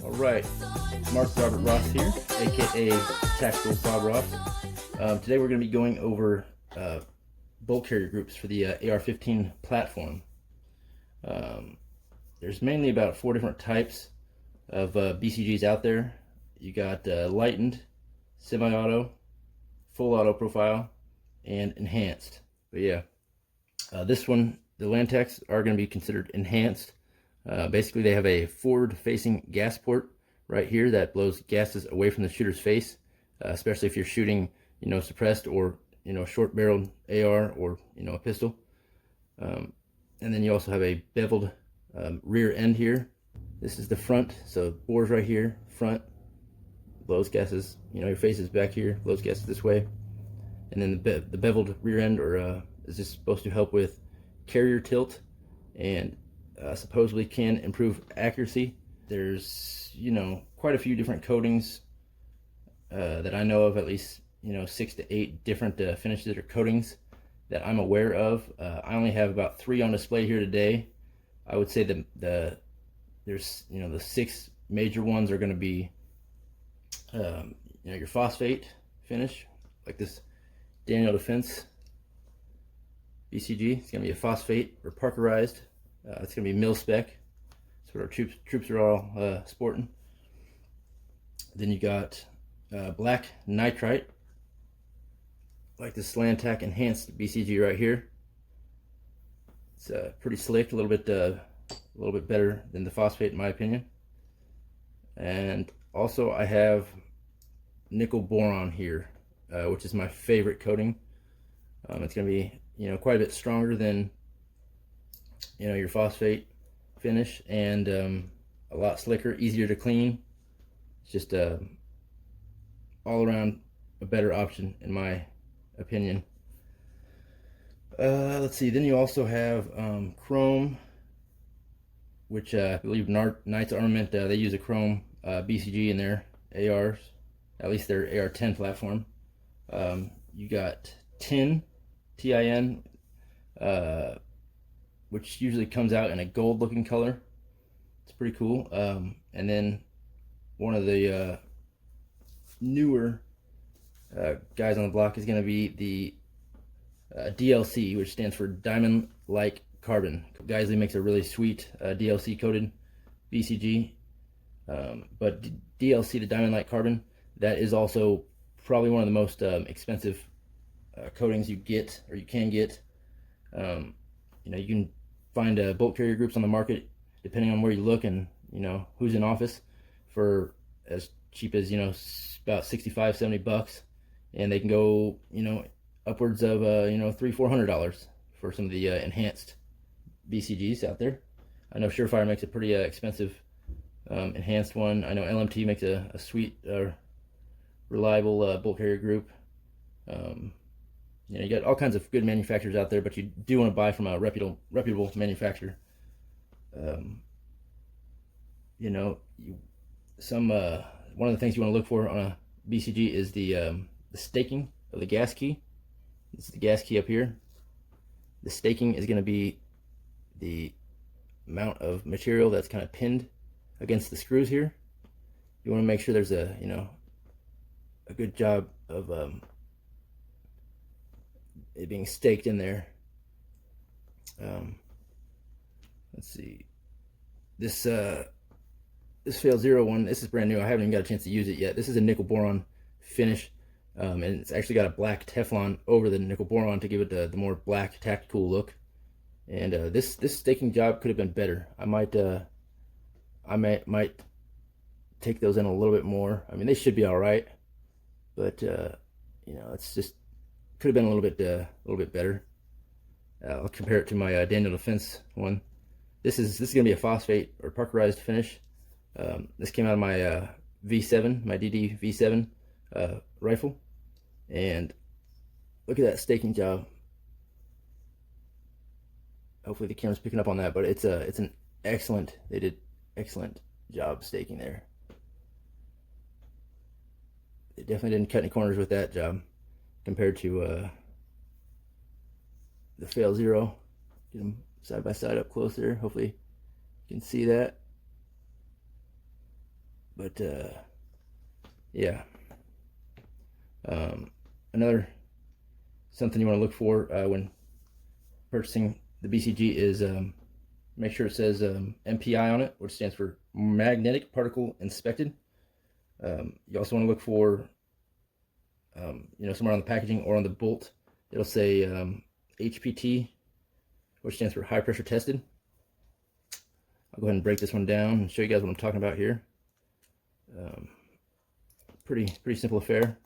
Alright, Mark Robert Ross here, aka Tactical Bob Ross. Today we're going to be going over bolt carrier groups for the AR-15 platform. There's mainly about 4 different types of BCGs out there. You got lightened, semi-auto, full auto profile, and enhanced. But yeah, this one, the Lantex are going to be considered enhanced. Basically, they have a forward-facing gas port right here that blows gases away from the shooter's face, especially if you're shooting, suppressed or short-barreled AR or a pistol. And then you also have a beveled rear end here. This is the front, so bores right here, front, blows gases. Your face is back here, blows gases this way. And then the beveled rear end, is just supposed to help with carrier tilt and supposedly can improve accuracy. There's quite a few different coatings that I know of, at least 6 to 8 different finishes or coatings that I'm aware of. I only have about 3 on display here today. I would say that there's the 6 major ones are going to be your phosphate finish, like this Daniel Defense BCG. It's going to be a phosphate or parkerized. It's going to be mil spec. That's what our troops are all sporting. Then you got black nitride, like this Lantac enhanced BCG right here. It's pretty slick, a little bit better than the phosphate in my opinion. And also I have Nickel Boron here, which is my favorite coating. It's going to be quite a bit stronger than your phosphate finish, and a lot slicker, easier to clean. It's just all around a better option in my opinion. Let's see, then you also have chrome, which I believe Knights Armament, they use a chrome BCG in their ARs, at least their AR-10 platform. You got tin, TIN, which usually comes out in a gold looking color. It's pretty cool. And then one of the newer guys on the block is going to be the DLC, which stands for Diamond Like Carbon. Geisley makes a really sweet DLC coated BCG, but DLC to Diamond Like Carbon, that is also probably one of the most expensive coatings you get, or you can get. You can find bolt carrier groups on the market, depending on where you look and who's in office, for as cheap as about $65-70, and they can go upwards of $300-400 for some of the enhanced BCGs out there. I know Surefire makes a pretty expensive enhanced one. I know LMT makes a sweet reliable bolt carrier group. You got all kinds of good manufacturers out there, but you do want to buy from a reputable manufacturer. One of the things you want to look for on a BCG is the staking of the gas key. This is the gas key up here. The staking is going to be the amount of material that's kind of pinned against the screws here. You want to make sure there's a good job of it being staked in there. Let's see, this Fail Zero one, this is brand new. I haven't even got a chance to use it yet. This is a nickel boron finish, and it's actually got a black Teflon over the nickel boron to give it the more black tacticool look. And this staking job could have been better. I might take those in a little bit more. I mean, they should be all right, but it's just could have been a little bit better. I'll compare it to my Daniel Defense one. This is gonna be a phosphate or parkerized finish. This came out of my V7, my DD V7 rifle, and look at that staking job. Hopefully the camera's picking up on that, but it's an excellent. They did excellent job staking there. They definitely didn't cut any corners with that job compared to the Fail Zero. Get them side by side up close there. Hopefully you can see that. But yeah, another something you want to look for when purchasing the BCG is make sure it says MPI on it, which stands for Magnetic Particle Inspected. You also want to look for somewhere on the packaging or on the bolt, it'll say HPT, which stands for High Pressure Tested. I'll go ahead and break this one down and show you guys what I'm talking about here. Pretty simple affair.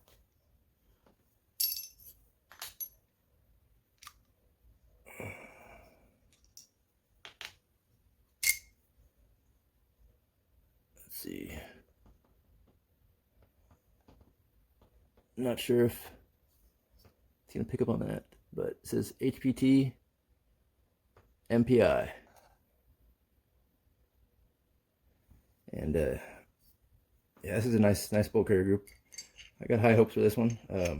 Let's see. I'm not sure if it's gonna pick up on that, but it says HPT MPI. And yeah, this is a nice bolt carrier group. I got high hopes for this one. But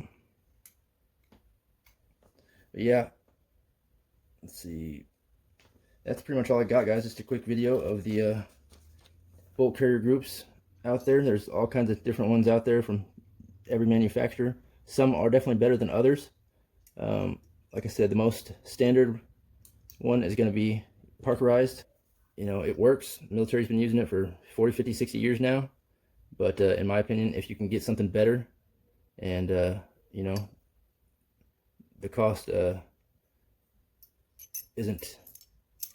yeah, let's see. That's pretty much all I got, guys. Just a quick video of the bolt carrier groups out there. There's all kinds of different ones out there from every manufacturer. Some are definitely better than others. Like I said, the most standard one is going to be parkerized. It works. The military's been using it for 40, 50, 60 years now. But in my opinion, if you can get something better and, the cost isn't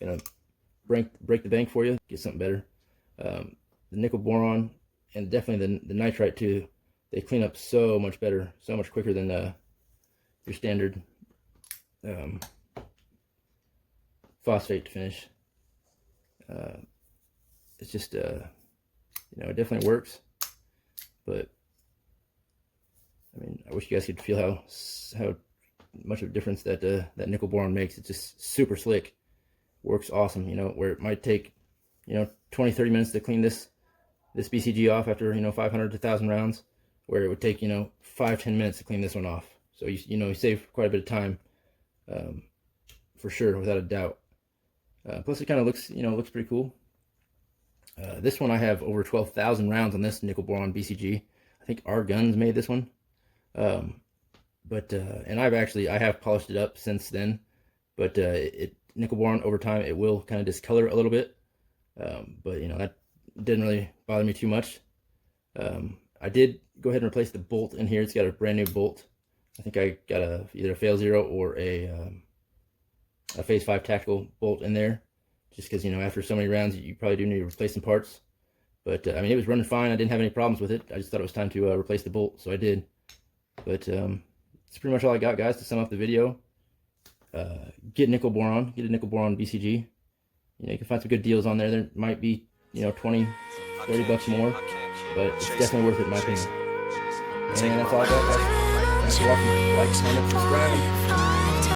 going to break the bank for you, get something better. The nickel boron and definitely the nitride too, they clean up so much better, so much quicker than your standard phosphate finish. It's just it definitely works, but I mean, I wish you guys could feel how much of a difference that that nickel boron makes. It's just super slick, works awesome. Where it might take 20-30 minutes to clean this BCG off after 500 to 1,000 rounds, where it would take 5-10 minutes to clean this one off. So you save quite a bit of time, for sure, without a doubt. Plus it kind of looks pretty cool. This one I have over 12,000 rounds on this nickel boron BCG. I think our guns made this one. And I have polished it up since then, but nickel boron over time, it will kind of discolor a little bit. But that didn't really bother me too much. I did go ahead and replace the bolt in here. It's got a brand new bolt. I think I got either a fail 0 or a phase 5 tactical bolt in there, just because after so many rounds you probably do need to replace some parts. But I mean, it was running fine. I didn't have any problems with it. I just thought it was time to replace the bolt, so I did. But it's pretty much all I got, guys, to sum up the video. Get nickel boron, get a nickel boron BCG. You can find some good deals on there. There might be 20-30 bucks more, but it's definitely worth it in my opinion. And that's all I got, guys. Thanks for watching. Like, comment, subscribe.